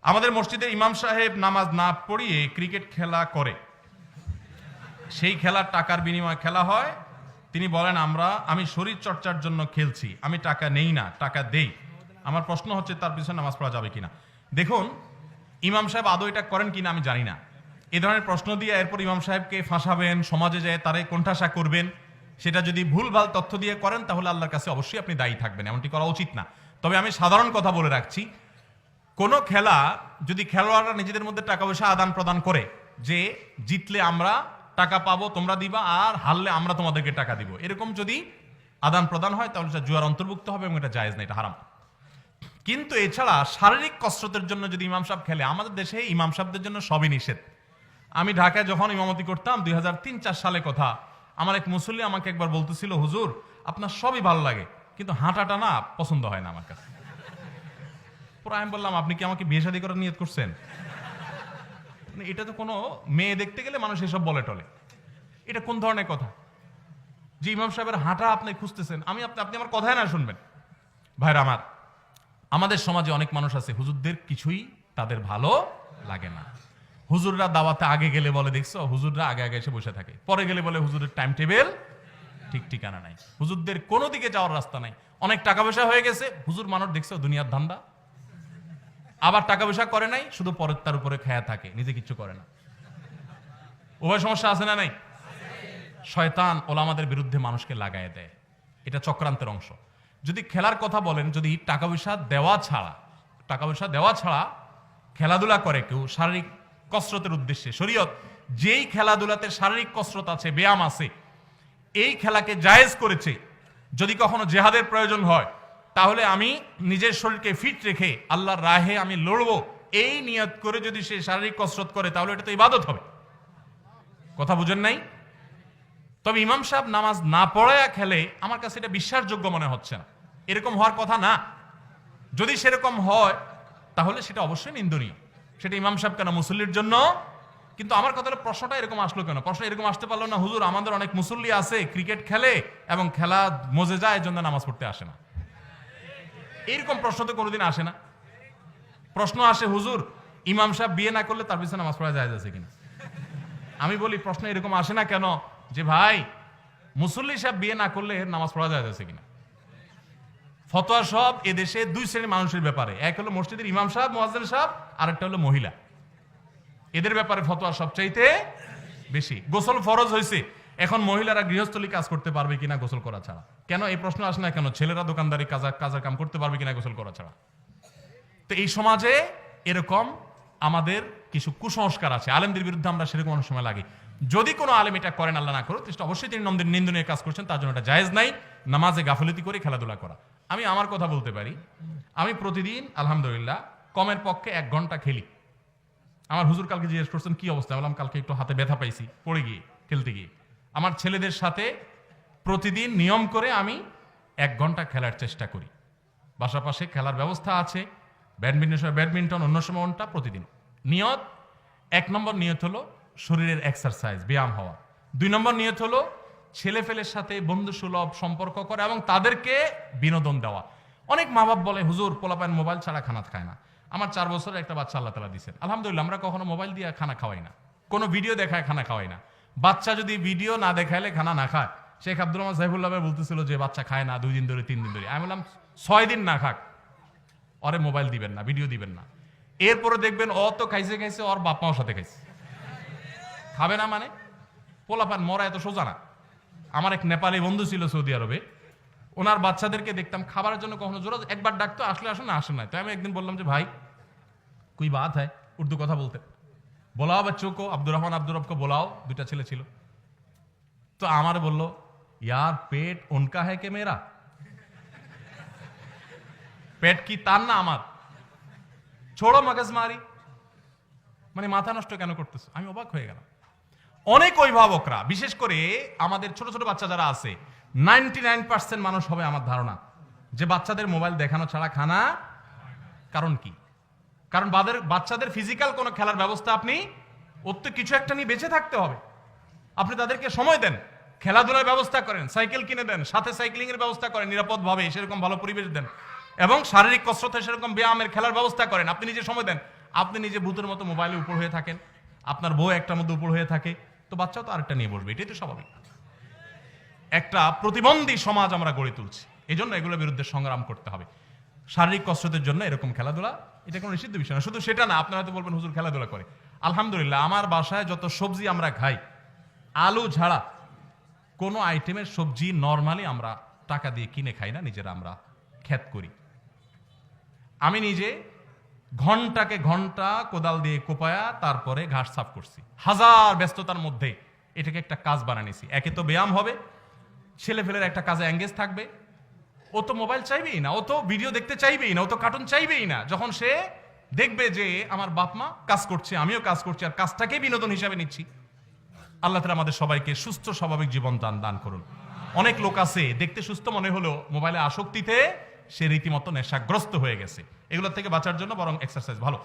আমাদের মসজিদের ইমাম সাহেব নামাজ না পড়িয়ে ক্রিকেট খেলা করে, সেই খেলার টাকার বিনিময়ে খেলা হয়। তিনি বলেন আমি শরীর চর্চার জন্য খেলছি, আমি টাকা নেই না, টাকা দেই। আমার প্রশ্ন হচ্ছে তার পিছনে নামাজ পড়া যাবে কিনা। দেখুন, ইমাম সাহেব আদৌ এটা করেন কিনা আমি জানি না। এ ধরনের প্রশ্ন দিয়ে এরপর ইমাম সাহেবকে ফাঁসাবেন, সমাজে যায় তারে কোণঠাসা করবেন, সেটা যদি ভুলভাল তথ্য দিয়ে করেন তাহলে আল্লাহর কাছে অবশ্যই আপনি দায়ী থাকবেন। এমনটি করা উচিত না। তবে আমি সাধারণ কথা বলে রাখছি, কোনো খেলা যদি খেলোয়াড়রা নিজেদের মধ্যে টাকা পয়সা আদান প্রদান করে, যে জিতলে আমরা টাকা পাবো, তোমরা দিবা, আর হারলে আমরা তোমাদেরকে টাকা দিব, এরকম যদি আদান প্রদান হয় তাহলে এটা জুয়ার অন্তর্ভুক্ত হবে এবং এটা জায়েজ না, এটা হারাম। কিন্তু এছাড়া শারীরিক কসরতের জন্য যদি ইমাম সাহেব খেলে, আমাদের দেশে ইমাম সাহেবদের জন্য সবই নিষেধ। আমি ঢাকায় যখন ইমামতি করতাম 2003-04 সালে কথা, আমার এক মুসল্লি আমাকে একবার বলতেছিল, হুজুর আপনার সবই ভালো লাগে কিন্তু হাঁটাটা না পছন্দ হয় না আমার কাছে। পুরো আমি বললাম, আপনি কি আমাকে বিয়ে শাদী করার নিয়ত করছেন? এটা তো কোনো মেয়ে দেখতে গেলে মানুষ এসব বলে টলে, এটা কোন ধরনের কথা যে ইমাম সাহেবের হাঁটা আপনি খুঁজতেছেন? আপনি আমার কথায় না শুনবেন। ভাইরা আমার, আমাদের সমাজে অনেক মানুষ আছে হুজুরদের কিছুই তাদের ভালো লাগে না। হুজুররা দাওয়াতে আগে গেলে বলে, দেখছো হুজুররা আগে আগে এসে বসে থাকে, পরে গেলে বলে হুজুরের টাইম টেবিল ঠিক ঠিকানা নাই, হুজুরদের কোনো দিকে যাওয়ার রাস্তা নাই, অনেক টাকা পয়সা হয়ে গেছে, হুজুর মানুষ দেখছো দুনিয়ার ধান্দা। আবার টাকা পয়সা করে নাই, শুধু পরের তার উপরে খায়া থাকে, নিজে কিচ্ছু করে না। উভয় সমস্যা আছে না নাই? শয়তান ওলামাদের বিরুদ্ধে মানুষকে লাগায় দেয়, এটা চক্রান্তের অংশ। যদি খেলার কথা বলেন, যদি টাকা পয়সা দেওয়া ছাড়া খেলাধুলা করে কেউ শারীরিক কসরতের উদ্দেশ্যে, শরীয়ত যেই খেলাধুলাতে শারীরিক কসরত আছে, ব্যায়াম আছে, এই খেলাকে জায়েজ করেছে। যদি কখনো জেহাদের প্রয়োজন হয় তাহলে আমি নিজের শরীরকে ফিট রেখে আল্লাহর রাহে আমি লড়বো, এই নিয়ত করে যদি সে শারীরিক কসরত করে তাহলে এটা তো ইবাদত হবে। কথা বুঝেন নাই? তবে ইমাম সাহেব নামাজ না পড়ায়া খেলে আমার কাছে এটা বিশ্বাসযোগ্য মনে হচ্ছে না, এরকম হওয়ার কথা না। যদি সেরকম হয় তাহলে সেটা অবশ্যই নিন্দনীয়, সেটা ইমাম সাহেব কেন, মুসল্লির জন্য। কিন্তু আমার কথা হলো, প্রশ্নটা এরকম আসলো কেন? প্রশ্ন এরকম আসতে পারলো না, হুজুর আমাদের অনেক মুসল্লি আছে ক্রিকেট খেলে এবং খেলা মজে যায়, এজন্য নামাজ পড়তে আসে না। এইরকম প্রশ্ন তো কোনোদিন আসে না। প্রশ্ন আসে, হুজুর ইমাম সাহেব বিয়ে না করলে তার পিছনে নামাজ পড়া যায় আছে কিনা। আমি বলি, প্রশ্ন এরকম আসে না কেন যে ভাই মুসল্লি সাহেব বিয়ে না করলে নামাজ পড়া যায় আছে কিনা। ফতোয়া সব এদেশে দুই শ্রেণীর মানুষের ব্যাপারে, এক হলো মসজিদের ইমাম সাহেব, মুয়াজ্জিন সাহেব, আর একটা হলো মহিলা। এদের ব্যাপারে ফতোয়া সবচাইতে বেশি। গোসল ফরজ হয়েছে, এখন মহিলারা গৃহস্থলী কাজ করতে পারবে কিনা গোসল করা ছাড়া। কেন এই প্রশ্ন আসে না কেন? ছেলেরা দোকানদারি কাজের কাম করতে পারবে কিনা গোসল করা ছাড়া। তো এই সমাজে এরকম আমাদের কিছু কুসংস্কার আছে, আলেমদের বিরুদ্ধে আমরা সেরকম অনেক সময় লাগি। যদি কোনো আলেম এটা করেন, আল্লাহ না করুক, অবশ্যই তিনি নিন্দনীয় কাজ করছেন, তার জন্য এটা জায়েজ নাই নামাজে গাফিলতি করে খেলাধুলা করা। আমি আমার কথা বলতে পারি, আমি প্রতিদিন আলহামদুলিল্লাহ কমের পক্ষে 1 ঘন্টা খেলি। আমার হুজুর কালকে জিজ্ঞেস করছেন কি অবস্থা, বললাম কালকে একটু হাতে ব্যথা পাইছি পড়ে গিয়ে খেলতে গিয়ে। আমার ছেলেদের সাথে প্রতিদিন নিয়ম করে আমি 1 ঘন্টা খেলার চেষ্টা করি। বাসার পাশে খেলার ব্যবস্থা আছে, ব্যাডমিন্টন, অন্য সময় প্রতিদিন। নিয়ত, 1 নম্বর নিয়ত হলো শরীরের এক্সারসাইজ, ব্যায়াম হওয়া। 2 নম্বর নিয়ত হলো ছেলেফেলের সাথে বন্ধুসুলভ সম্পর্ক করা এবং তাদেরকে বিনোদন দেওয়া। অনেক মা বাপ বলে, হুজুর পোলাপান মোবাইল ছাড়া খানা খায় না। আমার 4 বছরের একটা বাচ্চা আল্লাহ তাআলা দিয়েছেন, আলহামদুলিল্লাহ। আমরা কখনো মোবাইল দিয়ে খানা খাওয়াই না, কোনো ভিডিও দেখায় খানা খাওয়াই না। বাচ্চা যদি ভিডিও না দেখাইলে খানা না খায়, শেখ আব্দুর রহমান সাইফুল্লাহ বলতেছিল যে বাচ্চা খায় না 2 দিন ধরে 3 দিন ধরে। আমি বললাম 6 দিন না খাক, ওরে মোবাইল দিবেন না, ভিডিও দিবেন না। এরপরে দেখবেন ও তো খাইছে ওর বাপ মাও সাথে খাইছে। খাবে না মানে পোলাপান মরা এত সোজা না। আমার এক নেপালি বন্ধু ছিল সৌদি আরবে, ওনার বাচ্চাদেরকে দেখতাম খাবারের জন্য কখনো জোর একবার ডাকতো, আসলে আসুন না, আসেন না। তাই আমি একদিন বললাম যে ভাই কুই বাত হ্যায়, উর্দু কথা বলতে, বোলাও বাচ্চো কো, আব্দুর রহমান আব্দুর রবকে বোলাও, 2টা ছেলে ছিল। তো আমার বললো, ইয়ার পেট উনকা হ্যায় কে মেরা, পেট কি তার না আমার, ছোড়ো মগজ মারি, মানে মাথা নষ্ট কেন করতেছ। আমি অবাক হয়ে গেলাম। অনেক অভিভাবকরা, বিশেষ করে আমাদের ছোট ছোট বাচ্চা যারা আছে, 99% মানুষ হবে আমার ধারণা যে বাচ্চাদের মোবাইল দেখানো ছাড়া খানা। কারণ কি? কারণ বাচ্চাদের ফিজিক্যাল কোনো খেলার ব্যবস্থা আপনি, ওর তো কিছু একটা নিয়ে বেঁচে থাকতে হবে। আপনি তাদেরকে সময় দেন, খেলাধুলার ব্যবস্থা করেন, সাইকেল কিনে দেন, সাথে সাইক্লিং এর ব্যবস্থা করেন নিরাপদভাবে, সেরকম ভালো পরিবেশ দেন, এবং শারীরিক কসরতে সেরকম ব্যায়ামের খেলার ব্যবস্থা করেন। আপনি নিজে সময় দেন। আপনি নিজে ভূতের মতো মোবাইলে উপর হয়ে থাকেন, আপনার বউ একটার মধ্যে উপর হয়ে থাকে, তো বাচ্চাও তো আরেকটা নিয়ে বসবে, এটাই তো স্বাভাবিক। একটা প্রতিবন্ধী সমাজ আমরা গড়ে তুলছি, এই জন্য এগুলোর বিরুদ্ধে সংগ্রাম করতে হবে। শারীরিক কসরতের জন্য এরকম খেলাধুলা এটা কোনো নিষিদ্ধ বিষয় না। শুধু সেটা না, আপনারা হয়তো বলবেন হুজুর খেলাধুলা করে। আলহামদুলিল্লাহ, আমার বাসায় যত সবজি আমরা খাই, আলু ছাড়া কোনো আইটেমের সবজি নর্মালি আমরা টাকা দিয়ে কিনে খাই না, নিজেরা আমরা ক্ষেত করি। আমি নিজে ঘন্টাকে ঘন্টা কোদাল দিয়ে কোপায়া তারপরে ঘাস সাফ করছি, হাজার ব্যস্ততার মধ্যে এটাকে একটা কাজ বানানিছি। একে তো ব্যায়াম হবে, ছেলে ফেলের একটা কাজে এঙ্গেজ থাকবে, ও তো মোবাইল চাইবেই না, ও তো ভিডিও দেখতে চাইবেই না, ও তো কার্টুন চাইবেই না। যখন সে দেখবে যে আমার বাপ মা কাজ করছে, আমিও কাজ করছি, আর কাজটাকে বিনোদন হিসাবে নিচ্ছি। আল্লাহ তাআলা আমাদের সবাইকে সুস্থ স্বাভাবিক জীবন দান করুন। অনেক লোক আছে দেখতে সুস্থ মনে হলো, মোবাইলে আসক্তিতে সে রীতিমতো নেশাগ্রস্ত হয়ে গেছে। এগুলোর থেকে বাঁচার জন্য বরং এক্সারসাইজ ভালো।